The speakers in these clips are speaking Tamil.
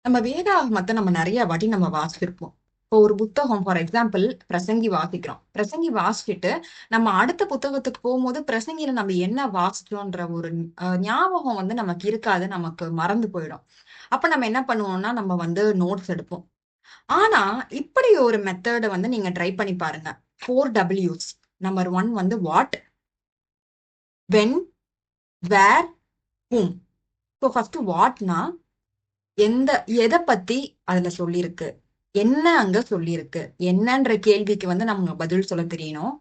நம்ம வேதாகமத்த நம்ம நெறைய வாட்டி நம்ம வாசிச்சிருப்போம். இப்போ ஒரு புத்தகம் ஃபார் எக்ஸாம்பிள் பிரசங்கி வாசிக்கிறோம். பிரசங்கி வாசிச்சுட்டு, நம்ம அடுத்த புத்தகத்துக்கு போம்போது, பிரசங்கில நம்ம என்ன வாசிச்சோன்ற ஒரு ஞாபகம் வந்து நமக்கு இருக்காது. நமக்கு மறந்து போயிடும். அப்ப நம்ம என்ன பண்ணுவோம்னா, நம்ம வந்து நோட்ஸ் எடுப்போம். ஆனா, இப்படி ஒரு மெத்தேட வந்து நீங்க ட்ரை பண்ணி பாருங்க. 4 W's. நம்பர் 1 வந்து what, when, where, whom. So first வாட்னா எந்த எத பத்தி அதுல சொல்லியிருக்கு? என்ன அங்க சொல்லியிருக்கு? என்னன்ற கேள்விக்கு வந்து நம்ம பதில் சொல்ல தெரியணும்.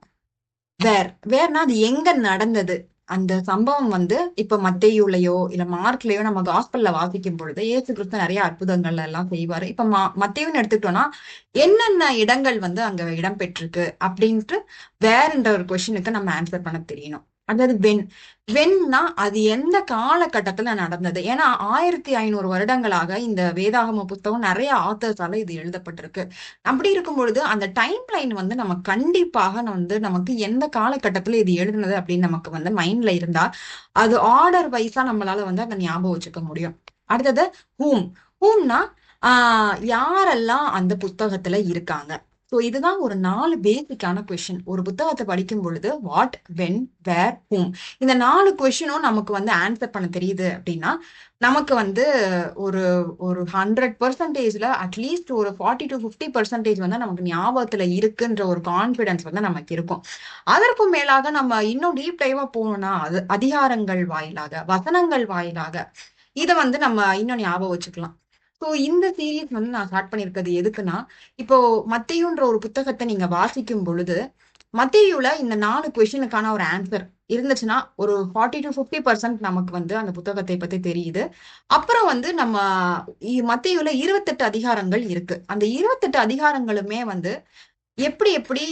வேர்னா அது எங்க நடந்தது? அந்த சம்பவம் வந்து இப்ப மத்தேயுலயோ, இல்ல மார்க்லயோ நம்ம காஸ்பல்ல வாசிக்கும் பொழுது, இயேசு கிறிஸ்து நெறைய அற்புதங்கள் எல்லாம் செய்வாரு. இப்ப மத்தேயுன்னு எடுத்துக்கிட்டோம்னா, என்னென்ன இடங்கள் வந்து அங்க இடம் பெற்றிருக்கு? அப்படின்ட்டு வேர்ன்ற ஒரு கொஸ்டினுக்கு நம்ம ஆன்சர் பண்ண தெரியணும். அதாவது வென்னா அது எந்த காலகட்டத்துல நடந்தது? ஏன்னா 1500 வருடங்களாக இந்த வேதாகம புத்தகம் நெறைய ஆத்தர்ஸால இது எழுதப்பட்டிருக்கு. அப்படி இருக்கும் பொழுது, அந்த டைம் லைன் வந்து நம்ம கண்டிப்பாக வந்து நமக்கு எந்த காலகட்டத்தில இது எழுதுனது அப்படின்னு நமக்கு வந்து மைண்ட்ல இருந்தா, அது ஆர்டர் வைஸா நம்மளால வந்து அத ஞாபகம் வச்சுக்க முடியும். அடுத்தது ஹூம். ஹூம்னா ஆ யாரெல்லாம் அந்த புத்தகத்துல இருக்காங்க? ஸோ இதுதான் ஒரு 4 பேசிக்கான கொஸ்டின். ஒரு புத்தகத்த படிக்கும் பொழுது வாட், வென், வேர், ஹூம். இந்த 4 கொஸ்டினும் நமக்கு வந்து ஆன்சர் பண்ண தெரியுது அப்படின்னா, நமக்கு வந்து ஒரு ஒரு 100%ல அட்லீஸ்ட் ஒரு 40-50% வந்து நமக்கு ஞாபகத்துல இருக்குன்ற ஒரு கான்ஃபிடன்ஸ் வந்து நமக்கு இருக்கும். அதற்கும் மேலாக நம்ம இன்னும் டீப் டைவா போனோம்னா, அது அதிகாரங்கள் வாயிலாக, வசனங்கள் வாயிலாக இத வந்து நம்ம இன்னும் ஞாபகம் வச்சுக்கலாம். ஸோ இந்த சீரிஸ் வந்து நான் ஸ்டார்ட் பண்ணியிருக்கிறது எதுக்குன்னா, இப்போ மத்தேயுன்ற ஒரு புத்தகத்த நீங்க வாசிக்கும் பொழுது, மத்தேயுல இந்த 4 கொஸ்டினுக்கான ஒரு ஆன்சர் இருந்துச்சுன்னா, ஒரு 40-50% நமக்கு வந்து அந்த புத்தகத்தை பத்தி தெரியுது. அப்புறம் வந்து நம்ம மத்தேயுல 28 அதிகாரங்கள் இருக்கு. அந்த 28 அதிகாரங்களுமே வந்து எப்படி எப்படி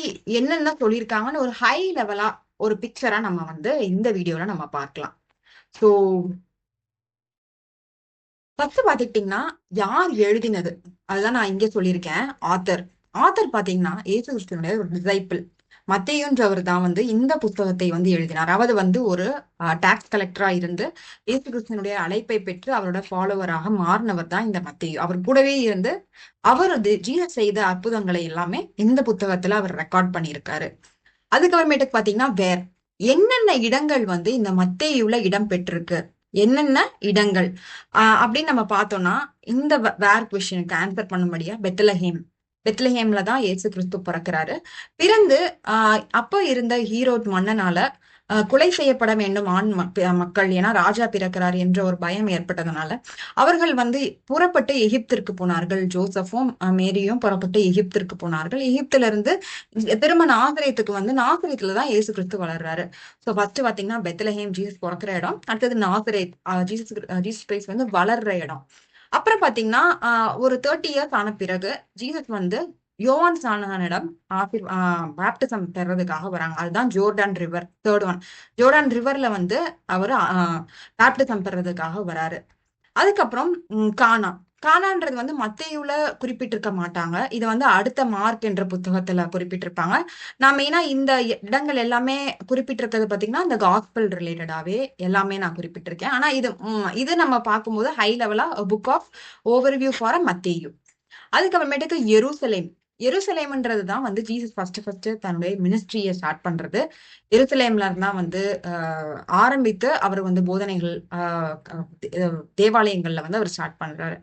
என்னென்ன சொல்லியிருக்காங்கன்னு ஒரு ஹை லெவலா ஒரு பிக்சரா நம்ம வந்து இந்த வீடியோல நம்ம பார்க்கலாம். ஸோ ஃபர்ஸ்ட் பாத்துக்கிட்டீங்கன்னா, யார் எழுதினது? அதுதான் நான் இங்க சொல்லியிருக்கேன். ஆத்தர். ஆத்தர் பாத்தீங்கன்னா, இயேசு கிறிஸ்துவினுடைய ஒரு டிசைபிள். மத்தேயுன்றவர் தான் வந்து இந்த புத்தகத்தை வந்து எழுதினார். அவர் வந்து ஒரு டாக்ஸ் கலெக்டரா இருந்து, இயேசு கிறிஸ்துவினுடைய அழைப்பை பெற்று அவரோட ஃபாலோவராக மாறினவர் தான் இந்த மத்தேயு. அவர் கூடவே இருந்து, அவர் ஜீசஸ் செய்த அற்புதங்களை எல்லாமே இந்த புத்தகத்துல அவர் ரெக்கார்ட் பண்ணியிருக்காரு. அதுக்கப்புறமேட்டுக்கு பாத்தீங்கன்னா, என்னென்ன இடங்கள் வந்து இந்த மத்தேயுல இடம் பெற்றிருக்கு? என்னென்ன இடங்கள்? அப்படின்னு நம்ம பார்த்தோம்னா, இந்த வேர் கொஸ்டினுக்கு ஆன்சர் பண்ணும்படியா பெத்லஹேம். பெத்லஹேம்ல தான் இயேசு கிறிஸ்து பிறக்கிறாரு. பிறந்து அப்ப இருந்த ஈரோட் மன்னனால கொலை செய்யப்பட வேண்டும் மக்கள். ஏன்னா ராஜா பிறக்கிறார் என்ற ஒரு பயம் ஏற்பட்டதுனால, அவர்கள் வந்து புறப்பட்டு எகிப்திற்கு போனார்கள். ஜோசப்பும், மேரியும் புறப்பட்டு எகிப்திற்கு போனார்கள். எகிப்திலிருந்து திரும்ப நாசரேத்துக்கு வந்து நாசரேத்துல தான் இயேசு கிறிஸ்து வளர்றாரு. ஸோ ஃபர்ஸ்ட் பாத்தீங்கன்னா பெத்லஹேம் ஜீசஸ் பொறக்கிற இடம். அடுத்தது நாசரேத் ஜீசஸ் கிரைஸ்ட் வந்து வளர்ற இடம். அப்புறம் பாத்தீங்கன்னா, ஒரு 30 இயர்ஸ் ஆன பிறகு ஜீசஸ் வந்து யோவான் ஸ்நானகனிடம் பாப்டிசம் பெறதுக்காக வராங்க. அதுதான் ஜோர்டான் ரிவர். 3 ஒன். ஜோர்டான் ரிவர்ல வந்து அவரு பாப்டிசம் பெறதுக்காக வராரு. அதுக்கப்புறம் கானா. கானான்றது வந்து மத்தேயுல குறிப்பிட்டிருக்க மாட்டாங்க. இத வந்து அடுத்த மார்க் என்ற புத்தகத்துல குறிப்பிட்டிருப்பாங்க. நான் மெயினா இந்த இடங்கள் எல்லாமே குறிப்பிட்டிருக்கிறது பார்த்தீங்கன்னா, இந்த காஸ்பல் ரிலேட்டடாவே எல்லாமே நான் குறிப்பிட்டிருக்கேன். ஆனா இது நம்ம பார்க்கும்போது ஹை லெவலா புக் ஆஃப் ஓவர்வியூ ஃபார் மத்தேயு. அதுக்கப்புறமேட்டுக்கு எருசலேம். எருசலேம்ன்றது தான் வந்து ஜீசஸ் ஃபர்ஸ்ட் தன்னுடைய மினிஸ்ட்ரிய ஸ்டார்ட் பண்றது. எருசலேம்ல இருந்தா வந்து ஆரம்பித்து அவர் வந்து போதனைகள் தேவாலயங்கள்ல வந்து அவர் ஸ்டார்ட் பண்றாரு.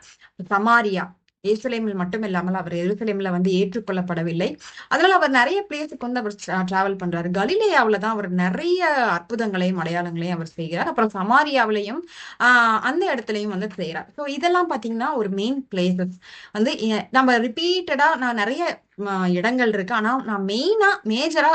சமாரியா. எருசலேமில் மட்டும் இல்லாமல் அவர் எருசலேம்ல வந்து ஏற்றுக்கொள்ளப்படவில்லை. அதனால அவர் நெறைய பிளேஸ்க்கு வந்து அவர் டிராவல் பண்றாரு. கலிலேயாவுல தான் அவர் நெறைய அற்புதங்களையும், அடையாளங்களையும் அவர் செய்கிறார். அப்புறம் சமாரியாவிலயும் அந்த இடத்துலயும் வந்து செய்றார். ஸோ இதெல்லாம் பார்த்தீங்கன்னா, ஒரு மெயின் பிளேஸஸ் வந்து நம்ம ரிப்பீட்டடா நான் நெறைய இடங்கள் இருக்கு. ஆனா நான் மெயினா மேஜரா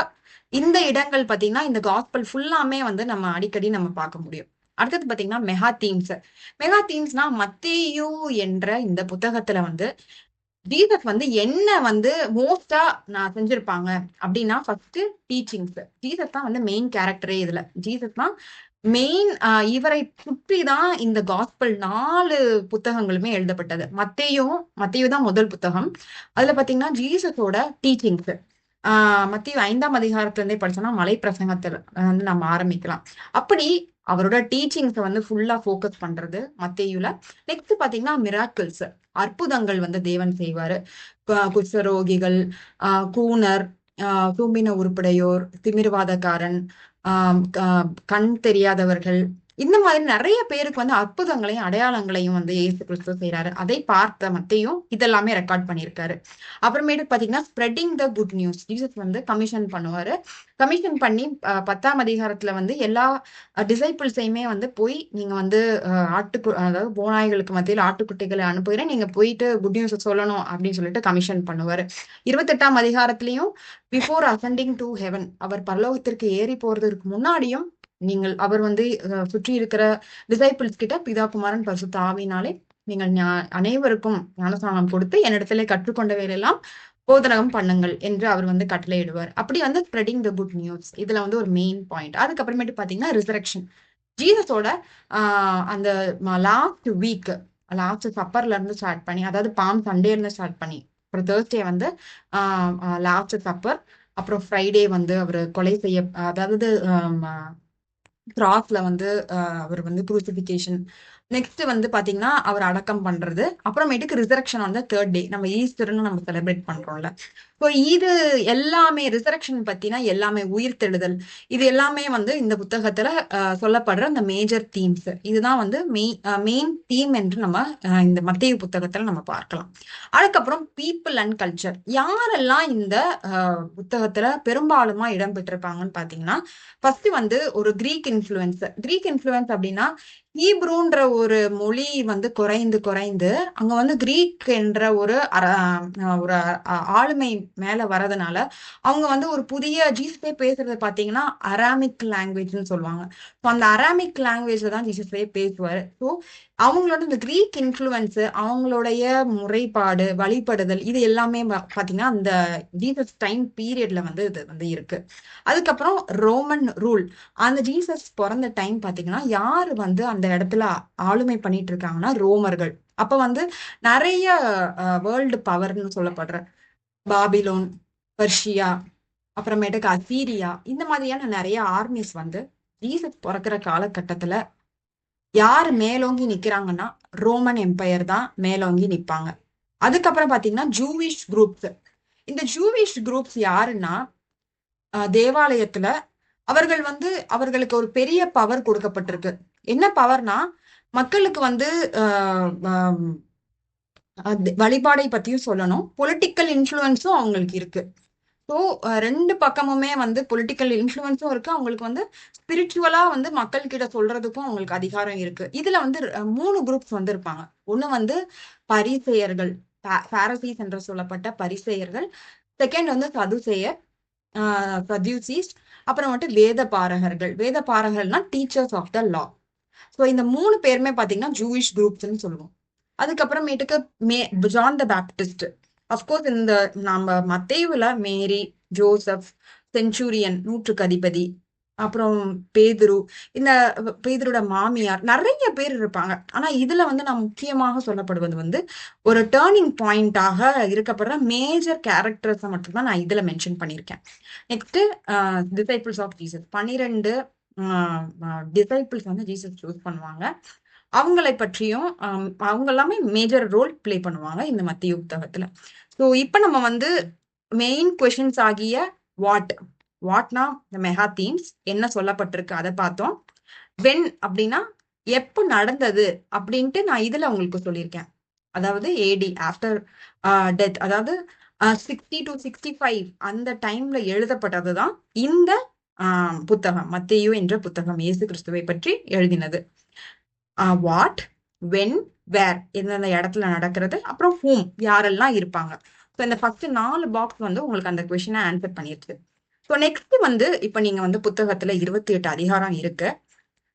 இந்த இடங்கள் பார்த்தீங்கன்னா, இந்த காஸ்பல் ஃபுல்லாமே வந்து நம்ம அடிக்கடி நம்ம பார்க்க முடியும். அடுத்தது பார்த்தீங்கன்னா, மெகா தீம்ஸ். மெகா தீம்ஸ்னா மத்தேயு என்ற இந்த புத்தகத்துல வந்து ஜீசஸ் வந்து என்ன வந்து மோஸ்ட்டா நான் செஞ்சிருப்பாங்க அப்படின்னா, ஃபர்ஸ்ட் டீச்சிங்ஸ். ஜீசஸ் தான் வந்து மெயின் கேரக்டரே இதுல. ஜீசஸ் தான் மெயின். இவரை சுற்றி தான் இந்த காஸ்பல் 4 புத்தகங்களுமே எழுதப்பட்டது. மத்தேயு தான் முதல் புத்தகம். அதுல பார்த்தீங்கன்னா, ஜீசஸோட டீச்சிங்ஸ். மத்தேயு 5ஆம் அதிகாரத்துல இருந்தே படிச்சோம்னா, மலை பிரசங்கத்துல வந்து நம்ம ஆரம்பிக்கலாம். அப்படி அவரோட டீச்சிங்ஸ வந்து ஃபுல்லா ஃபோக்கஸ் பண்றது மத்தேயுல. நெக்ஸ்ட் பாத்தீங்கன்னா மிராக்கிள்ஸ், அற்புதங்கள் வந்து தேவன் செய்வாரு. குஷ்டரோகிகள், கூனர், சூம்பின உருப்படையோர், திமிர்வாதக்காரன், கண் தெரியாதவர்கள், இந்த மாதிரி நிறைய பேருக்கு வந்து அற்புதங்களையும் அடையாளங்களையும் வந்து இயேசு கிறிஸ்து செய்றாரு. அதை பார்த்த மத்தேயும் இதெல்லாமே ரெக்கார்ட் பண்ணியிருக்காரு. அப்புறமேட்டு பாத்தீங்கன்னா spreading the good news Jesus வந்து கமிஷன் பண்ணுவாரு. கமிஷன் பண்ணி 10ஆம் அதிகாரத்துல வந்து எல்லா டிசைபிள்ஸையுமே வந்து போய் நீங்க வந்து அதாவது ஓநாய்களுக்கு மத்தியில ஆட்டுக்குட்டிகளை அனுப்புகிறேன், நீங்க போயிட்டு குட் நியூஸ் சொல்லணும் அப்படின்னு சொல்லிட்டு கமிஷன் பண்ணுவாரு. 28ஆம் அதிகாரத்திலையும் பிஃபோர் அசெண்டிங் டு ஹெவன், அவர் பரலோகத்திற்கு ஏறி போறதற்கு முன்னாடியும் அவர் வந்து சுற்றி இருக்கிற டிசைபிள்ஸ் கிட்ட பிதா குமாரன் பரிசுத்த ஆவியினாலே நீங்கள் அனைவருக்கும் ஞானஸ்நானம் கொடுத்து என்னிடத்திலே கற்றுக்கொண்டவையெல்லாம் போதனகம் பண்ணுங்கள் என்று அவர் வந்து கட்டளையிடுவார். அப்படி வந்து ஸ்ப்ரெடிங் த குட் நியூஸ் இதுல வந்து ஒரு மெயின் பாயிண்ட். அதுக்கப்புறமேட்டு பாத்தீங்கன்னா ரிசரக்ஷன். ஜீசஸோட அந்த லாஸ்ட் சப்பர்ல இருந்து ஸ்டார்ட் பண்ணி, அதாவது பாம் சண்டே இருந்து ஸ்டார்ட் பண்ணி, அப்புறம் தேர்ஸ்டே வந்து லாஸ்ட் சப்பர், அப்புறம் ஃப்ரைடே வந்து அவர் கொலை செய்ய, அதாவது கிராஸ்ல வந்து அவர் வந்து குரூசிபிகேஷன், நெக்ஸ்ட் வந்து பாத்தீங்கன்னா அவர் அடக்கம் பண்றது, அப்புறமேட்டுக்கு ரிசரக்ஷன் வந்து தேர்ட் டே நம்ம ஈஸ்டர்னு நம்ம செலிப்ரேட் பண்றோம்ல. ஸோ இது எல்லாமே ரிசரக்ஷன் பத்தினா எல்லாமே உயிர் தெழுதல், இது எல்லாமே வந்து இந்த புத்தகத்துல சொல்லப்படுற அந்த மேஜர் தீம்ஸ். இதுதான் வந்து மெயின் தீம் என்று நம்ம இந்த மத்தேயு புத்தகத்துல நம்ம பார்க்கலாம். அதுக்கப்புறம் பீப்புள் அண்ட் கல்ச்சர், யாரெல்லாம் இந்த புத்தகத்துல பெரும்பாலுமா இடம் பெற்றிருப்பாங்கன்னு பாத்தீங்கன்னா, ஃபர்ஸ்ட் வந்து ஒரு கிரீக் இன்ஃப்ளூயன்ஸ் அப்படின்னா ஹீப்ரூன்ற ஒரு மொழி வந்து குறைந்து குறைந்து அங்க வந்து கிரீக் என்ற ஒரு ஒரு ஆளுமை மேல வரதுனால அவங்க வந்து ஒரு புதிய ஜீசஸே பேசுறது பாத்தீங்கன்னா அராமிக் லாங்குவேஜ்னு சொல்லுவாங்க. ஸோ அந்த அராமிக் லாங்குவேஜ்ல தான் ஜீசஸே பேசுவாரு. ஸோ அவங்களோட இந்த கிரீக் இன்ஃப்ளூயன்ஸ், அவங்களுடைய முறைப்பாடு, வழிபடுதல், இது எல்லாமே பாத்தீங்கன்னா அந்த ஜீசஸ் டைம் பீரியட்ல வந்து இது வந்து இருக்கு. அதுக்கப்புறம் ரோமன் ரூல், அந்த ஜீசஸ் பிறந்த டைம் பாத்தீங்கன்னா யாரு வந்து அந்த இடத்துல ஆளுமை பண்ணிட்டு இருக்காங்கன்னா ரோமர்கள். அப்ப வந்து நிறைய வேர்ல்டு பவர்னு சொல்லப்படுற பாபிலோன், பர்ஷியா, அப்புறமேட்டுக்கு அசீரியா, இந்த மாதிரியான நிறைய ஆர்மிஸ் வந்து ஜீசஸ் பிறக்கிற காலகட்டத்துல யாரு மேலோங்கி நிக்கிறாங்கன்னா ரோமன் எம்பையர் தான் மேலோங்கி நிப்பாங்க. அதுக்கப்புறம் பாத்தீங்கன்னா ஜூவிஷ் குரூப்ஸ். இந்த ஜூவிஷ் குரூப்ஸ் யாருன்னா தேவாலயத்துல அவர்கள் வந்து அவர்களுக்கு ஒரு பெரிய பவர் கொடுக்கப்பட்டிருக்கு. என்ன பவர்னா மக்களுக்கு வந்து வழிபாடை பத்தியும் சொல்லணும், பொலிட்டிக்கல் இன்ஃப்ளூயன்ஸும் அவங்களுக்கு இருக்கு. ஸோ ரெண்டு பக்கமுமே வந்து பொலிட்டிக்கல் இன்ஃப்ளூயன்ஸும் இருக்கு, அவங்களுக்கு வந்து ஸ்பிரிச்சுவலா வந்து மக்கள் கிட்ட சொல்றதுக்கும் அவங்களுக்கு அதிகாரம் இருக்கு. இதுல வந்து 3 குரூப்ஸ் வந்து இருப்பாங்க. ஒண்ணு வந்து பரிசேயர்கள், பாரசீஸ் என்று சொல்லப்பட்ட பரிசேயர்கள். செகண்ட் வந்து சதுசேயர், சத்யூசிஸ். அப்புறம் வந்துட்டு வேத பாரகர்கள்னா teachers of the law. So இந்த 3 பேருமே பாத்தீங்கன்னா ஜூவிஷ் குரூப்ஸ்ன்னு சொல்லுவோம். அதுக்கப்புறமேட்டுக்கு ஜான் த பேப்டிஸ்ட். அப்கோர்ஸ் இந்த நம்ம மத்தேயுல மேரி, ஜோசப், சென்சூரியன், நூற்றுக்கு அதிபதி, அப்புறம் பேதுரு, இந்த பேதுரோட மாமியார், நிறைய பேர் இருப்பாங்க. ஆனா இதுல வந்து நான் முக்கியமாக சொல்லப்படுவது வந்து ஒரு டேர்னிங் பாயிண்டாக இருக்கப்படுற மேஜர் கேரக்டர்ஸை மட்டும்தான் நான் இதுல மென்ஷன் பண்ணியிருக்கேன். Next disciples of Jesus, 12 disciples வந்து ஜீசஸ் சூஸ் பண்ணுவாங்க. அவங்களை பற்றியும் அவங்க எல்லாமே மேஜர் ரோல் பிளே பண்ணுவாங்க இந்த மத்தேயு புத்தகத்துல. ஸோ இப்ப நம்ம வந்து மெயின் கொஸ்டின்ஸ் ஆகிய வாட்னா மெகா தீம்ஸ் என்ன சொல்லப்பட்டிருக்கு அதை பார்த்தோம். வென் அப்படின்னா எப்போ நடந்தது அப்படின்ட்டு நான் இதுல உங்களுக்கு சொல்லியிருக்கேன். அதாவது ஏடி ஆஃப்டர் டெத், அதாவது 60 to 65 அந்த டைம்ல எழுதப்பட்டதுதான் இந்த புத்தகம், மத்தேயு என்ற புத்தகம் இயேசு கிறிஸ்துவை பற்றி எழுதினது. வாட், வென், வேர், எந்தெந்த இடத்துல நடக்கிறது, அப்புறம் ஹூம், யாரெல்லாம் இருப்பாங்க. ஸோ இந்த ஃபர்ஸ்ட் 4 பாக்ஸ் வந்து உங்களுக்கு அந்த கொஸ்டினை ஆன்சர் பண்ணிருக்கு. ஸோ நெக்ஸ்ட் வந்து இப்ப நீங்க வந்து புத்தகத்துல 28 அதிகாரம் இருக்கு.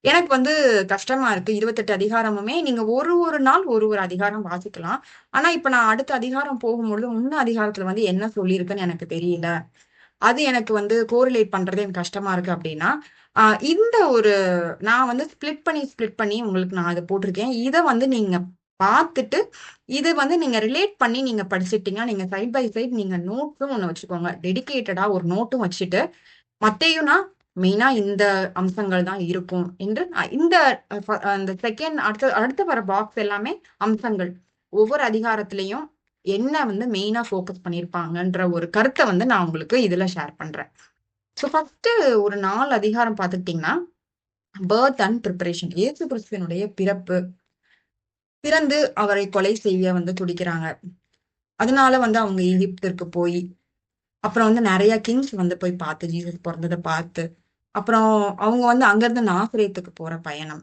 எனக்கு வந்து கஷ்டமா இருக்கு. 28 அதிகாரமுமே நீங்க ஒரு நாள் ஒரு அதிகாரம் வாசிக்கலாம். ஆனா இப்ப நான் அடுத்த அதிகாரம் போகும்பொழுது முன்ன அதிகாரத்துல வந்து என்ன சொல்லியிருக்குன்னு எனக்கு தெரியல, அது எனக்கு வந்து கோரிலேட் பண்றது எனக்கு கஷ்டமா இருக்கு. அப்படின்னா இந்த ஒரு நான் வந்து ஸ்பிளிட் பண்ணி உங்களுக்கு நான் அதை போட்டிருக்கேன். இதை வந்து நீங்க பார்த்துட்டு இது வந்து நீங்க ரிலேட் பண்ணி நீங்க படிச்சுட்டீங்கன்னா நீங்க சைட் பை சைட் நீங்க நோட்ஸும் ஒண்ணு வச்சுக்கோங்க, டெடிகேட்டடா ஒரு நோட்டும் வச்சுட்டு மத்தேயுனா மெயினா இந்த அம்சங்கள் தான் இருக்கும் என்று இந்த அந்த செகண்ட் அடுத்து வர பாக்ஸ் எல்லாமே அம்சங்கள். ஒவ்வொரு அதிகாரத்திலையும் என்ன வந்து மெயினா ஃபோக்கஸ் பண்ணியிருப்பாங்கன்ற ஒரு கருத்தை வந்து நான் உங்களுக்கு இதுல ஷேர் பண்றேன். ஸோ ஃபர்ஸ்ட் ஒரு 4 அதிகாரம் பார்த்துக்கிட்டிங்கன்னா, பர்த் அண்ட் ப்ரிப்பரேஷன். இயேசு கிறிஸ்துவினுடைய பிறப்பு, பிறந்து அவரை கொலை செய்ய வந்து துடிக்கிறாங்க. அதனால வந்து அவங்க எகிப்திற்கு போய், அப்புறம் வந்து நிறைய கிங்ஸ் வந்து போய் பார்த்து ஜீசஸ் பிறந்ததை பார்த்து, அப்புறம் அவங்க வந்து அங்கிருந்து நாசரேத்துக்கு போற பயணம்.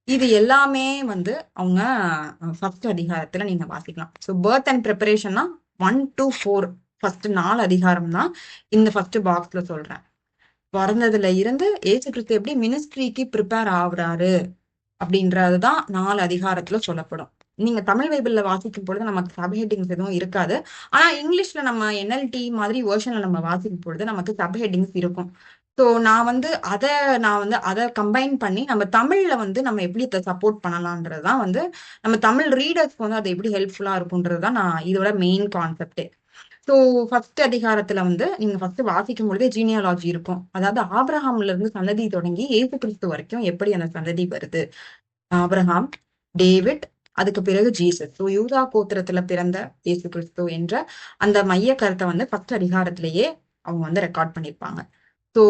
இது எல்லாமே வந்து அவங்க ஃபர்ஸ்ட் அதிகாரத்துல நீங்க வாசிக்கலாம். ஸோ பர்த் அண்ட் ப்ரிப்பரேஷன்னா 1 to 4 ஃபர்ஸ்ட் 4 அதிகாரம் தான் இந்த ஃபர்ஸ்ட் பாக்ஸ்ல சொல்றேன். பிறந்ததுல இருந்து ஏசு கிறிஸ்து எப்படி மினிஸ்ட்ரிக்கு ப்ரிப்பேர் ஆகுறாரு அப்படின்றதுதான் 4 அதிகாரத்துல சொல்லப்படும். நீங்க தமிழ் பைபிள்ல வாசிக்கும் பொழுது நமக்கு சப் ஹெட்டிங்ஸ் எதுவும் இருக்காது. ஆனா இங்கிலீஷ்ல நம்ம NLT மாதிரி வெர்ஷன்ல நம்ம வாசிக்கும் பொழுது நமக்கு சப் ஹெட்டிங்ஸ் இருக்கும். ஸோ நான் வந்து அதை கம்பைன் பண்ணி நம்ம தமிழ்ல வந்து நம்ம எப்படி அதை சப்போர்ட் பண்ணலான்றதுதான் வந்து நம்ம தமிழ் ரீடர்ஸ்க்கு வந்து அது எப்படி ஹெல்ப்ஃபுல்லா இருக்கும்ன்றதுதான் நான் இதோட மெயின் கான்செப்டே. ஸோ ஃபர்ஸ்ட் அதிகாரத்துல வந்து நீங்க ஃபர்ஸ்ட் வாசிக்கும் பொழுதே ஜீனியாலஜி இருக்கும். அதாவது ஆபிரகாம்ல இருந்து சந்ததி தொடங்கி இயேசு கிறிஸ்து வரைக்கும் எப்படி அந்த சந்ததி வருது. ஆபிரகாம், டேவிட், அதுக்கு பிறகு ஜீசஸ். ஸோ யூதா கோத்திரத்துல பிறந்த இயேசு கிறிஸ்து என்ற அந்த மைய கருத்தை வந்து ஃபர்ஸ்ட் அதிகாரத்திலேயே அவங்க வந்து ரெக்கார்ட் பண்ணியிருப்பாங்க. ஸோ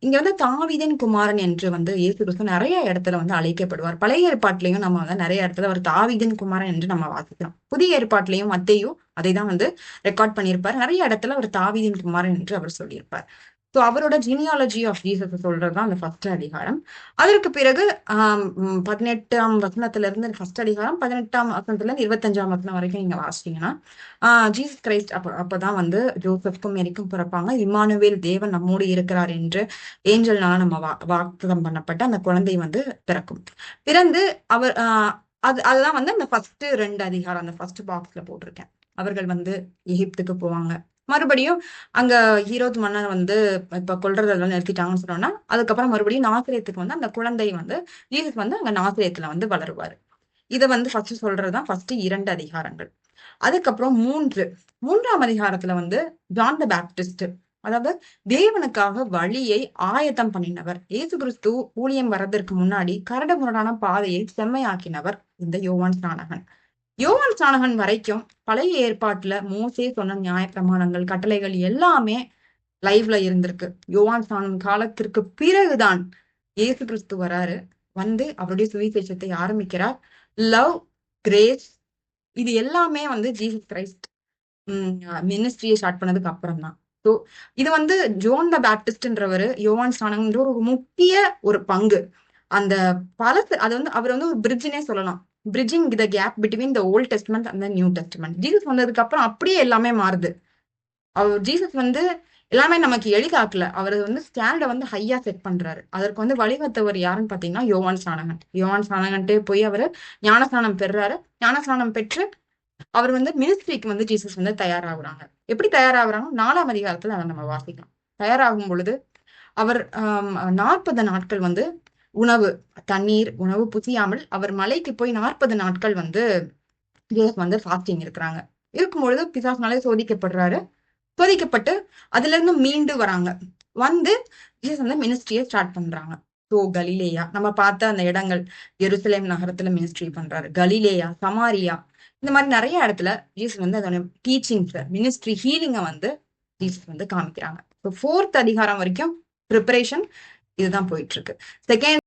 இங்க வந்து தாவீதின் குமாரன் என்று வந்து இயேசு கிறிஸ்து நிறைய இடத்துல வந்து அழைக்கப்படுவார். பழைய ஏற்பாட்டிலையும் நம்ம வந்து நிறைய இடத்துல அவர் தாவீதின் குமாரன் என்று நம்ம வாசிக்கிறோம். புதிய ஏற்பாட்டிலையும் மத்தேயு அதை தான் வந்து ரெக்கார்ட் பண்ணியிருப்பார். நிறைய இடத்துல அவர் தாவீதின் குமாரன் என்று அவர் சொல்லியிருப்பார். ஸோ அவரோட ஜீனியாலஜி ஆஃப் ஜீசஸ் சொல்றதுதான் அந்த ஃபர்ஸ்ட் அதிகாரம். அதற்கு பிறகு 18ஆம் வசனத்துல இருந்து ஃபர்ஸ்ட் அதிகாரம் 18ஆம் வசனத்துல இருந்து 25ஆம் வசனம் வரைக்கும் நீங்க வாசிச்சீங்கன்னா ஜீசஸ் கிரைஸ்ட் அப்பதான் வந்து ஜோசப்க்கும் மேரிக்கும் பிறப்பாங்க. இம்மானுவேல் தேவன் நம்மோடு இருக்கிறார் என்று ஏஞ்சல்னால நம்ம வாக்குதம் பண்ணப்பட்ட அந்த குழந்தை வந்து பிறக்கும். பிறந்து அவர் அதுதான் வந்து அந்த ஃபர்ஸ்ட் 2 அதிகாரம் அந்த ஃபர்ஸ்ட் பாக்ஸ்ல போட்டிருக்கேன். அவர்கள் வந்து எகிப்துக்கு போவாங்க. மறுபடியும் அங்க ஹீரோத் மன்னன் வந்து இப்ப கொல்றதெல்லாம் நிறுத்திட்டாங்கன்னு சொன்னோம்னா அதுக்கப்புறம் மறுபடியும் நாசிரியத்துக்கு வந்து அந்த குழந்தை வந்து ஜீசஸ் வந்து அங்க நாசிரியத்துல வந்து வளருவாரு. இதை வந்து ஃபர்ஸ்ட் சொல்றதுதான் ஃபர்ஸ்ட் 2 அதிகாரங்கள். அதுக்கப்புறம் 3ஆம் அதிகாரத்துல வந்து ஜான் த பேப்டிஸ்ட், அதாவது தேவனுக்காக வழியை ஆயத்தம் பண்ணினவர். இயேசு கிறிஸ்து ஊழியம் வர்றதற்கு முன்னாடி கரடு முரடான பாதையை செம்மையாக்கினவர் இந்த யோவான் ஸ்நானகன். யோவான் ஸ்நானகன் வரைக்கும் பழைய ஏற்பாட்டுல மோசே சொன்ன நியாயப்பிரமாணங்கள், கட்டளைகள் எல்லாமே லைவ்ல இருந்திருக்கு. யோவான் ஸ்நானன் காலத்திற்கு பிறகுதான் இயேசு கிறிஸ்து வராரு, வந்து அவருடைய சுவிசேஷத்தை ஆரம்பிக்கிறார். லவ், கிரேஸ், இது எல்லாமே வந்து ஜீசஸ் கிரைஸ்ட் மினிஸ்ட்ரியை ஸ்டார்ட் பண்ணதுக்கு அப்புறம் தான். ஸோ இது வந்து ஜோன் த பேப்டிஸ்ட்ன்றவர் யோவான் ஸ்நானகன்ற ஒரு முக்கிய ஒரு பங்கு. அந்த அது வந்து அவர் வந்து ஒரு பிரிட்ஜ்னே சொல்லலாம். Bridging the gap between the old testament and the new testament. Jesus வந்ததுக்கு அப்புறம் அப்படியே எல்லாமே மாறுது. அவர் ஜீசஸ் வந்து எல்லாமே நமக்கு எளிதாக்கல. அவர் வந்து ஸ்டாண்டை வந்து ஹையா செட் பண்றாரு. அதற்கு வந்து வழிவகுத்தவர் யாருன்னு பாத்தீங்கன்னா யோவான் ஸ்நானகன். யோவான் ஸ்நானகன்ட்டே போய் அவர் ஞானஸ்நானம் பெறாரு. ஞானஸ்நானம் பெற்று அவர் வந்து மினிஸ்ட்ரிக்கு வந்து ஜீசஸ் வந்து தயாராகுறாங்க. எப்படி தயாராகுறாங்க? 4ஆம் அதிகாரத்துல அதை நம்ம வாசிக்கலாம். தயாராகும் பொழுது அவர் 40 நாட்கள் வந்து தண்ணீர் உணவு புசியாமல் அவர் மலைக்கு போய் 40 நாட்கள் வந்து ஜீசஸ் வந்து ஃபாஸ்டிங் இருக்கிறாங்க. இருக்கும்பொழுது பிசாசுனாலே சோதிக்கப்பட்டு அதுல இருந்து மீண்டு வராங்க. வந்து ஜீசஸ் வந்து மினிஸ்ட்ரியை ஸ்டார்ட் பண்றாங்க. ஸோ கலிலேயா, நம்ம பார்த்த அந்த இடங்கள், எருசலேம் நகரத்துல மினிஸ்ட்ரி பண்றாரு. கலிலேயா, சமாரியா, இந்த மாதிரி நிறைய இடத்துல ஜீசஸ் வந்து அதோட டீச்சிங்ஸ், மினிஸ்ட்ரி, ஹீலிங்கை வந்து ஜீசஸ் வந்து காமிக்கிறாங்க. ஸோ 4th அதிகாரம் வரைக்கும் ப்ரிப்பரேஷன் இதுதான் போயிட்டு இருக்கு. செகண்ட்